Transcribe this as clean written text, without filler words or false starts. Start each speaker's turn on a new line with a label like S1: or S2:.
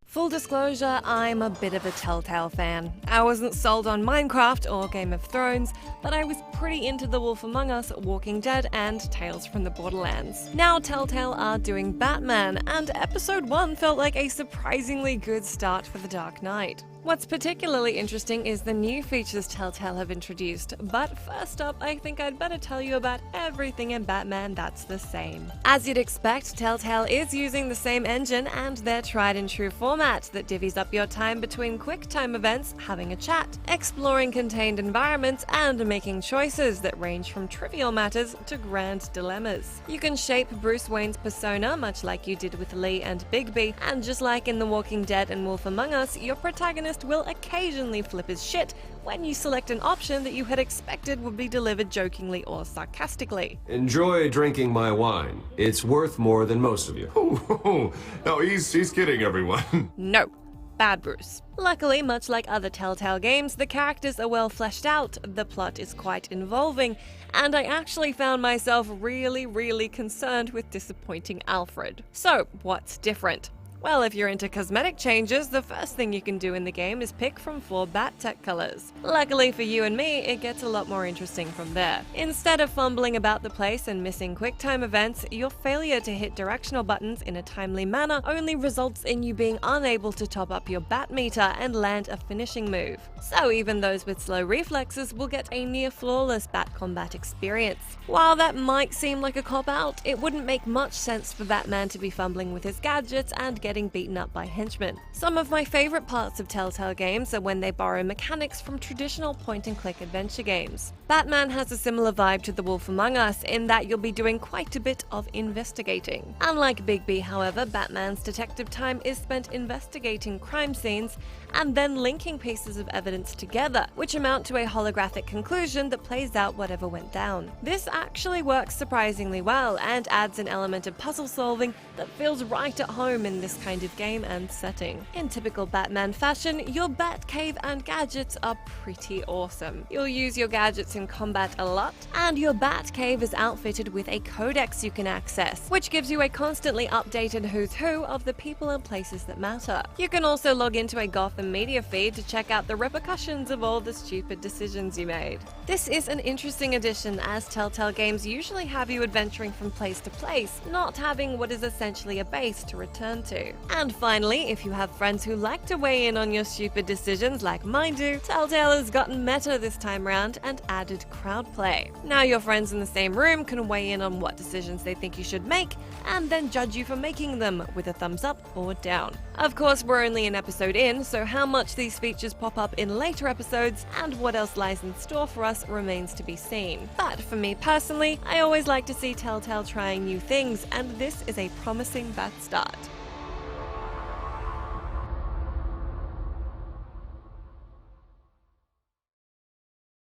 S1: Full disclosure, I'm a bit of a Telltale fan. I wasn't sold on Minecraft or Game of Thrones, but I was pretty into The Wolf Among Us, Walking Dead, and Tales from the Borderlands. Now Telltale are doing Batman, and episode 1 felt like a surprisingly good start for The Dark Knight. What's particularly interesting is the new features Telltale have introduced, but first up, I think I'd better tell you about everything in Batman that's the same. As you'd expect, Telltale is using the same engine and their tried and true format that divvies up your time between quick time events, having a chat, exploring contained environments, and making choices that range from trivial matters to grand dilemmas. You can shape Bruce Wayne's persona much like you did with Lee and Bigby, and just like in The Walking Dead and Wolf Among Us, your protagonist will occasionally flip his shit when you select an option that you had expected would be delivered jokingly or sarcastically.
S2: Enjoy drinking my wine. It's worth more than most of you.
S3: No, he's kidding, everyone.
S1: No. Bad Bruce. Luckily, much like other Telltale games, the characters are well fleshed out, the plot is quite involving, and I actually found myself really concerned with disappointing Alfred. So, what's different? Well, if you're into cosmetic changes, the first thing you can do in the game is pick from 4 bat tech colors. Luckily for you and me, it gets a lot more interesting from there. Instead of fumbling about the place and missing QuickTime events, your failure to hit directional buttons in a timely manner only results in you being unable to top up your bat meter and land a finishing move. So even those with slow reflexes will get a near flawless bat combat experience. While that might seem like a cop-out, it wouldn't make much sense for Batman to be fumbling with his gadgets and getting beaten up by henchmen. Some of my favorite parts of Telltale games are when they borrow mechanics from traditional point-and-click adventure games. Batman has a similar vibe to The Wolf Among Us in that you'll be doing quite a bit of investigating. Unlike Bigby, however, Batman's detective time is spent investigating crime scenes and then linking pieces of evidence together, which amount to a holographic conclusion that plays out whatever went down. This actually works surprisingly well and adds an element of puzzle solving that feels right at home in this kind of game and setting. In typical Batman fashion, your Batcave and gadgets are pretty awesome. You'll use your gadgets in combat a lot, and your Batcave is outfitted with a codex you can access, which gives you a constantly updated who's who of the people and places that matter. You can also log into a Gotham media feed to check out the repercussions of all the stupid decisions you made. This is an interesting addition, as Telltale games usually have you adventuring from place to place, not having what is essentially a base to return to. And finally, if you have friends who like to weigh in on your stupid decisions like mine do, Telltale has gotten meta this time around and added crowd play. Now your friends in the same room can weigh in on what decisions they think you should make, and then judge you for making them with a thumbs up or down. Of course, we're only an episode in, so how much these features pop up in later episodes and what else lies in store for us remains to be seen. But for me personally, I always like to see Telltale trying new things, and this is a promising bad start.